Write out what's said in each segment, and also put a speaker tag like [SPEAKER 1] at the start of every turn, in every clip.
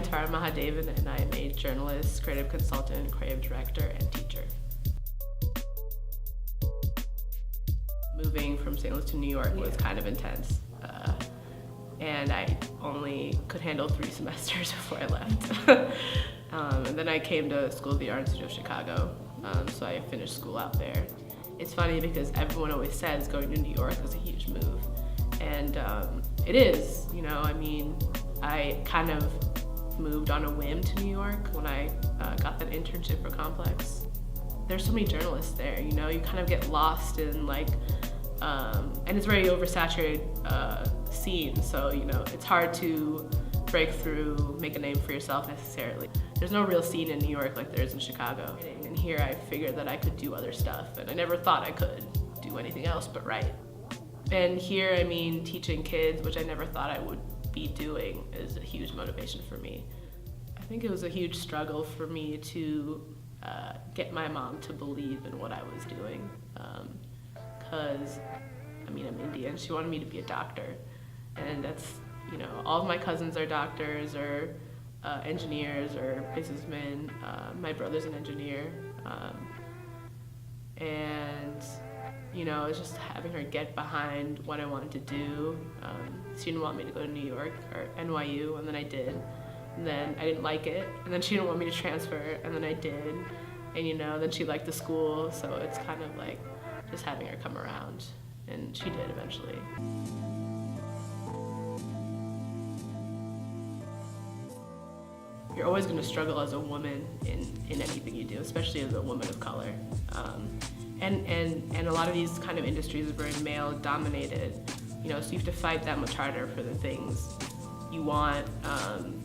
[SPEAKER 1] mentor, Mahadevan, and I am a journalist, creative consultant, creative director, and teacher. Moving from St. Louis to New York was kind of intense. And I only could handle 3 semesters before I left. And then I came to School of the Art Institute of Chicago, so I finished school out there. It's funny because everyone always says going to New York is a huge move. And it is, you know, I mean, I kind of moved on a whim to New York when I got that internship for Complex. There's so many journalists there, you know, you kind of get lost in like, and it's a very oversaturated scene, so you know, it's hard to break through, make a name for yourself necessarily. There's no real scene in New York like there is in Chicago. And here I figured that I could do other stuff, and I never thought I could do anything else but write. And here, I mean, teaching kids, which I never thought I would be doing, is a huge motivation for me. I think it was a huge struggle for me to get my mom to believe in what I was doing. Because, I mean, I'm Indian, she wanted me to be a doctor. And that's, you know, all of my cousins are doctors or engineers or businessmen. My brother's an engineer. And, you know, it's just having her get behind what I wanted to do. She didn't want me to go to New York or NYU, and then I did. And then I didn't like it, and then she didn't want me to transfer, and then I did. And, you know, then she liked the school, so it's kind of like just having her come around, and she did eventually. You're always going to struggle as a woman in anything you do, especially as a woman of color. And a lot of these kind of industries are very male dominated, you know, so you have to fight that much harder for the things you want.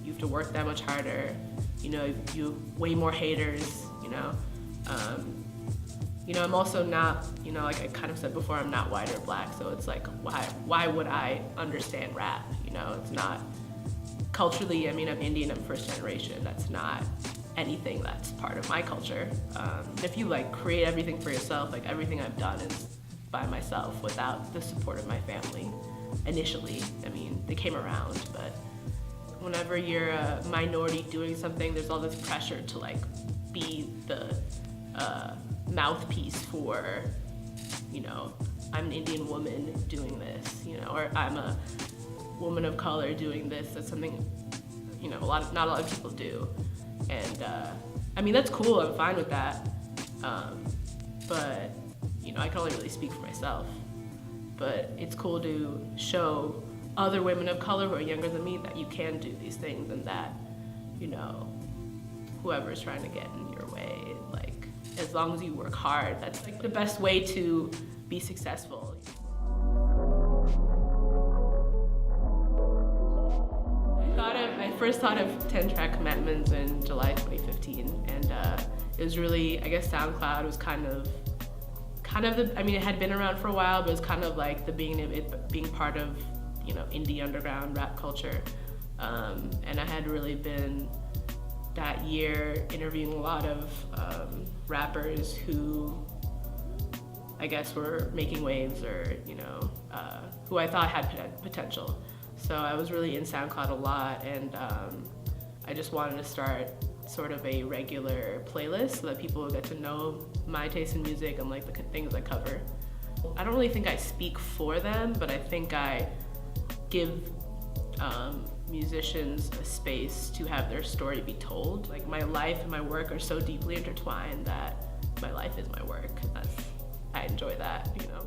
[SPEAKER 1] You have to work that much harder, you know, you have way more haters, you know. You know, I'm also not, you know, like I kind of said before, I'm not white or black, so it's like, why would I understand rap? You know, it's not, culturally, I mean, I'm Indian, I'm first generation, that's not anything that's part of my culture. If you like create everything for yourself, like everything I've done is by myself without the support of my family. Initially, I mean, they came around, but whenever you're a minority doing something, there's all this pressure to like be the mouthpiece for, you know, I'm an Indian woman doing this, you know, or I'm a woman of color doing this. That's something, you know, not a lot of people do. And I mean, that's cool, I'm fine with that. But, you know, I can only really speak for myself. But it's cool to show other women of color who are younger than me that you can do these things, and that, you know, whoever's trying to get in your way, like, as long as you work hard, that's like the best way to be successful. I first thought of 10-track commitments in July 2015, and it was really, I guess SoundCloud was kind of the, I mean, it had been around for a while, but it was kind of like the beginning of it being part of, you know, indie underground rap culture. And I had really been that year interviewing a lot of rappers who I guess were making waves, or, you know, who I thought had potential. So I was really in SoundCloud a lot, and I just wanted to start sort of a regular playlist so that people would get to know my taste in music and like the things I cover. I don't really think I speak for them, but I think I give musicians a space to have their story be told. Like, my life and my work are so deeply intertwined that my life is my work. I enjoy that, you know.